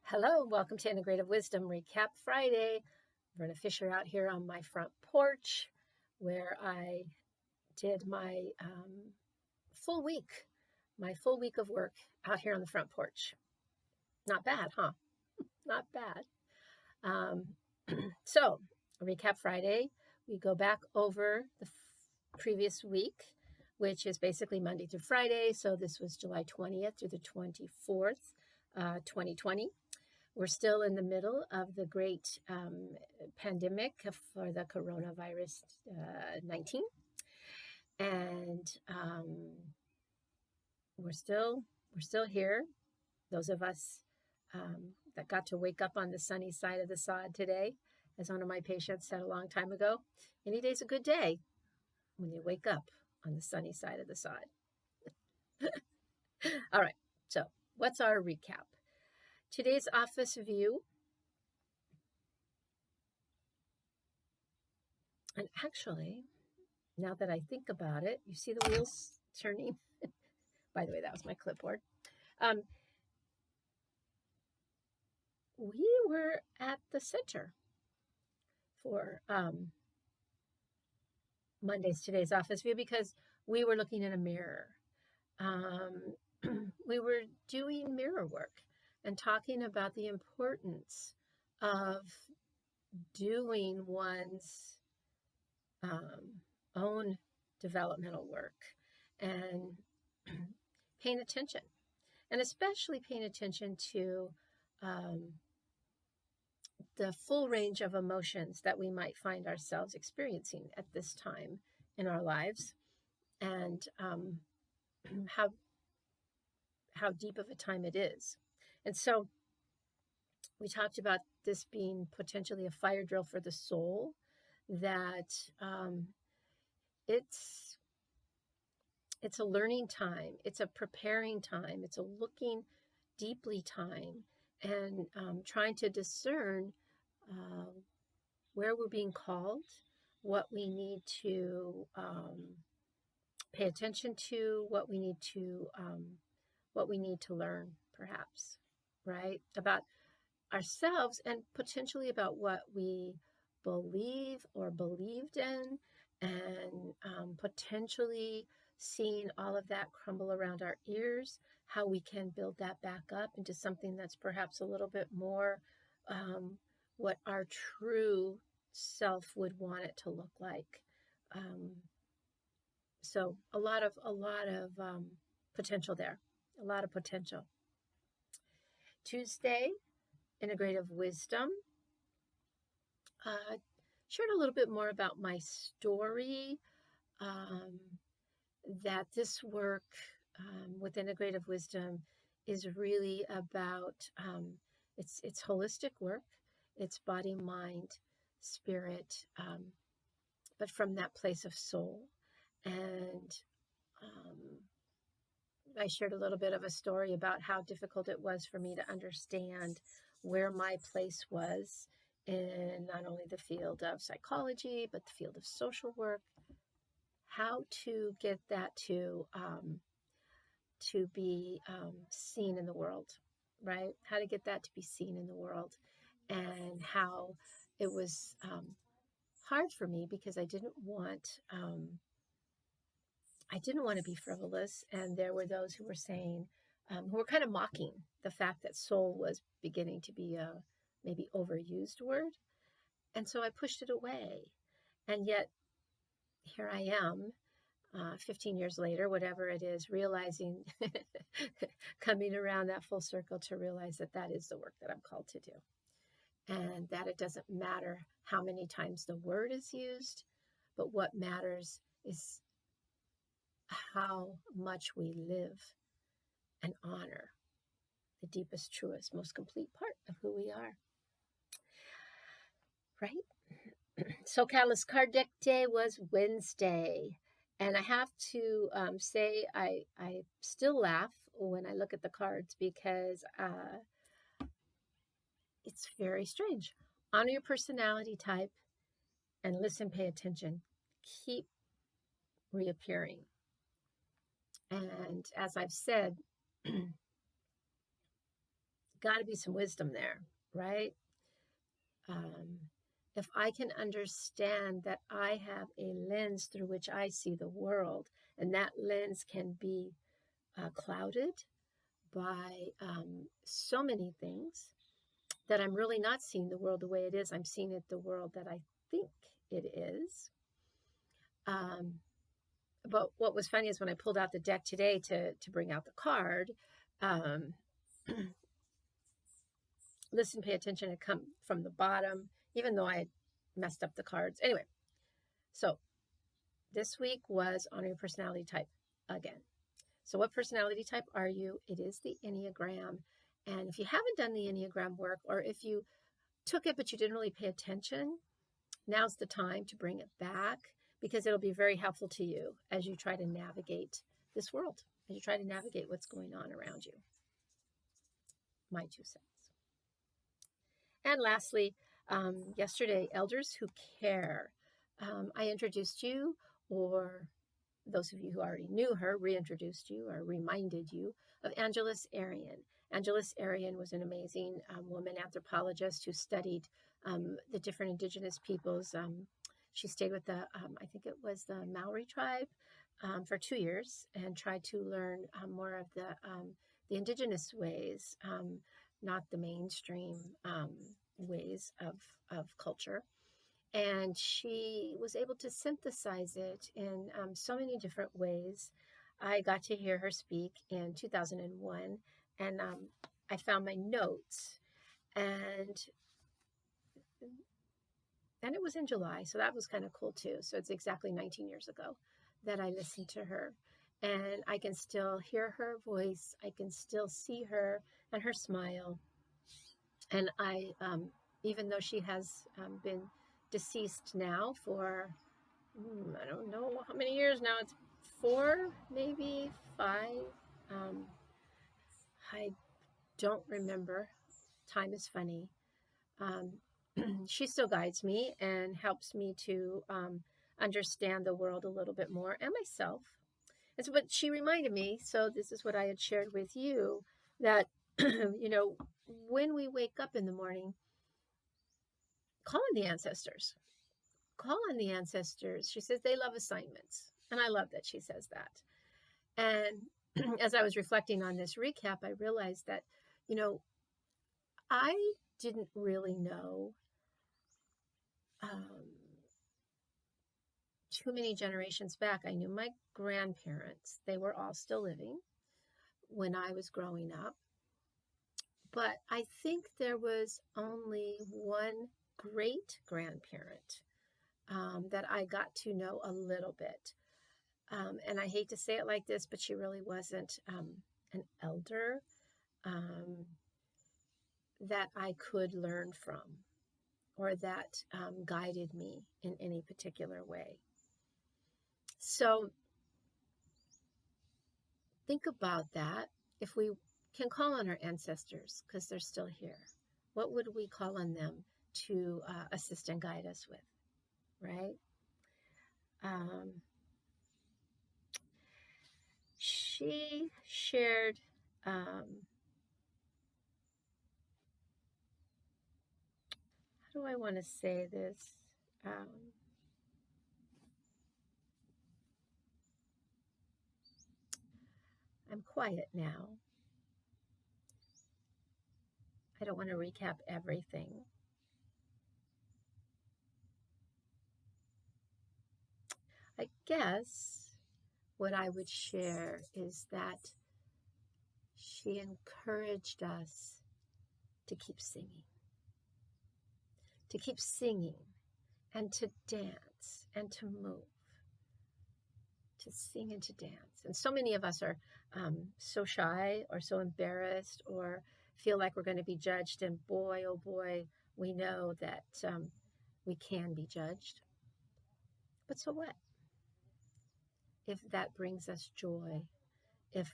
Hello, welcome to Integrative Wisdom Recap Friday. Verna Fisher out here on my front porch where I did full week, my full week of work out here on the front porch. Not bad, huh? Not bad. So, Recap Friday, we go back over the previous week, which is basically Monday through Friday. So this was July 20th through the 24th, 2020. We're still in the middle of the great pandemic for the coronavirus 19, and we're still here. Those of us that got to wake up on the sunny side of the sod today, as one of my patients said a long time ago, any day's a good day when you wake up on the sunny side of the sod. All right, so what's our recap? Today's office view, and actually, now that I think about it, you see the wheels turning. By the way, that was my clipboard. We were at the center for today's office view because we were looking in a mirror. We were doing mirror work and talking about the importance of doing one's own developmental work and paying attention, and especially paying attention to the full range of emotions that we might find ourselves experiencing at this time in our lives, and how deep of a time it is. And so we talked about this being potentially a fire drill for the soul, that it's a learning time, it's a preparing time, it's a looking deeply time, and trying to discern where we're being called, what we need to pay attention to, what we need to learn, perhaps, right, about ourselves, and potentially about what we believe or believed in, and potentially seeing all of that crumble around our ears, how we can build that back up into something that's perhaps a little bit more what our true self would want it to look like. So a lot of potential there, a lot of potential. Tuesday, Integrative Wisdom. Shared a little bit more about my story, that this work with Integrative Wisdom is really about, it's holistic work, it's body, mind, spirit, but from that place of soul. And I shared a little bit of a story about how difficult it was for me to understand where my place was in not only the field of psychology, but the field of social work, how to get that to be seen in the world, right? How to get that to be seen in the world, and how it was hard for me because I didn't want to be frivolous, and there were those who were saying, who were kind of mocking the fact that soul was beginning to be a maybe overused word. And so I pushed it away. And yet here I am, 15 years later, whatever it is, realizing, coming around that full circle to realize that that is the work that I'm called to do. And that it doesn't matter how many times the word is used, but what matters is how much we live and honor the deepest, truest, most complete part of who we are. Right? So Catalyst Card Deck Day was Wednesday. And I have to say I still laugh when I look at the cards because it's very strange. Honor your personality type and listen, pay attention. Keep reappearing. And as I've said, got to be some wisdom there, right? Um, if I can understand that I have a lens through which I see the world, and that lens can be clouded by so many things, that I'm really not seeing the world the way it is. I'm seeing it the world that I think it is. Um, but what was funny is when I pulled out the deck today to bring out the card, um, listen, pay attention, and come from the bottom, even though I had messed up the cards. Anyway, so this week was on your personality type again. So, what personality type are you? It is the Enneagram. And if you haven't done the Enneagram work, or if you took it but you didn't really pay attention, now's the time to bring it back, because it'll be very helpful to you as you try to navigate this world, as you try to navigate what's going on around you. My 2 cents. And lastly, yesterday, Elders Who Care. I introduced you, or those of you who already knew her reintroduced you or reminded you of Angeles Arrien. Angeles Arrien was an amazing woman anthropologist who studied the different indigenous peoples. She stayed with the, I think it was the Maori tribe for 2 years, and tried to learn more of the indigenous ways, not the mainstream ways of culture. And she was able to synthesize it in so many different ways. I got to hear her speak in 2001, and I found my notes, and it was in July, so that was kind of cool too. So it's exactly 19 years ago that I listened to her, and I can still hear her voice. I can still see her and her smile. And I, even though she has been deceased now for, I don't know how many years now, it's 4, maybe 5. I don't remember. Time is funny. She still guides me and helps me to understand the world a little bit more, and myself. And so, but she reminded me, so this is what I had shared with you, that, when we wake up in the morning, call on the ancestors. Call on the ancestors. She says they love assignments. And I love that she says that. And as I was reflecting on this recap, I realized that, I didn't really know too many generations back. I knew my grandparents. They were all still living when I was growing up. But I think there was only one great grandparent that I got to know a little bit. And I hate to say it like this, but she really wasn't an elder that I could learn from, or that guided me in any particular way. So think about that. If we can call on our ancestors, because they're still here, what would we call on them to assist and guide us with, right? She shared how do I want to say this? I'm quiet now. I don't want to recap everything. I guess what I would share is that she encouraged us to keep singing and to dance and to move, to sing and to dance. And so many of us are so shy or so embarrassed or feel like we're going to be judged. And boy, oh boy, we know that we can be judged. But so what? If that brings us joy, if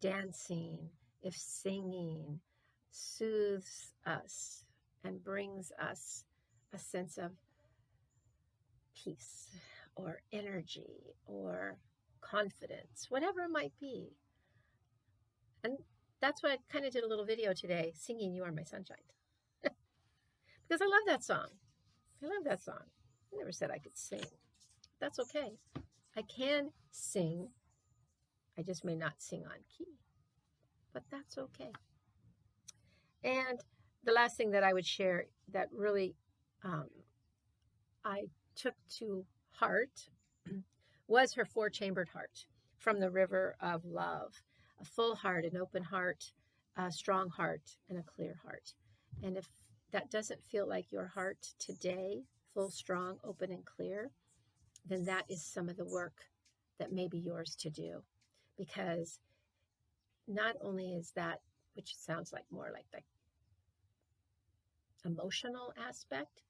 dancing, if singing soothes us and brings us a sense of peace or energy or confidence, whatever it might be. And that's why I kind of did a little video today singing You Are My Sunshine because I love that song. I love that song. I never said I could sing. That's okay. I can sing. I just may not sing on key, but that's okay. And the last thing that I would share that really I took to heart was her four-chambered heart from the river of love. A full heart, an open heart, a strong heart, and a clear heart. And if that doesn't feel like your heart today, full, strong, open, and clear, then that is some of the work that may be yours to do. Because not only is that, which sounds like more like the emotional aspect,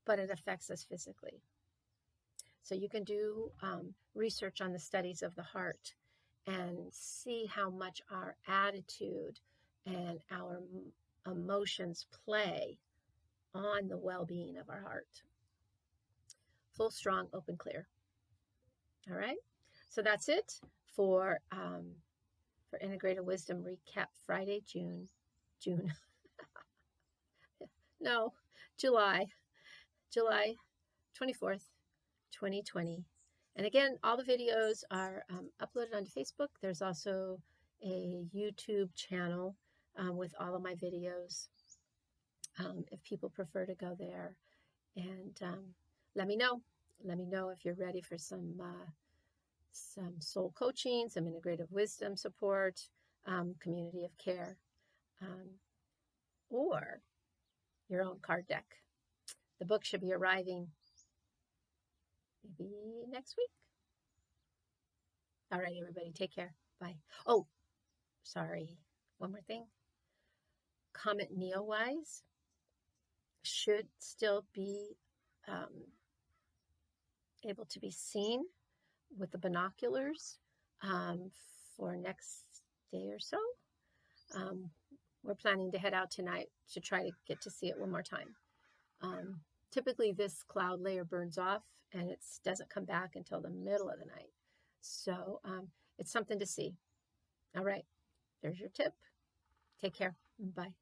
but it affects us physically. So you can do research on the studies of the heart and see how much our attitude and our emotions play on the well-being of our heart. Full, strong, open, clear. All right. So that's it for Integrated Wisdom Recap Friday, July 24th, 2020. And again, all the videos are uploaded onto Facebook. There's also a YouTube channel with all of my videos if people prefer to go there. And let me know. Let me know if you're ready for some soul coaching, some integrative wisdom support, community of care, or your own card deck. The book should be arriving maybe next week. All right, everybody, take care. Bye. Oh, sorry. One more thing. Comet Neowise should still be able to be seen with the binoculars for next day or so. We're planning to head out tonight to try to get to see it one more time. Typically, this cloud layer burns off and it doesn't come back until the middle of the night. So it's something to see. All right, there's your tip. Take care. Bye.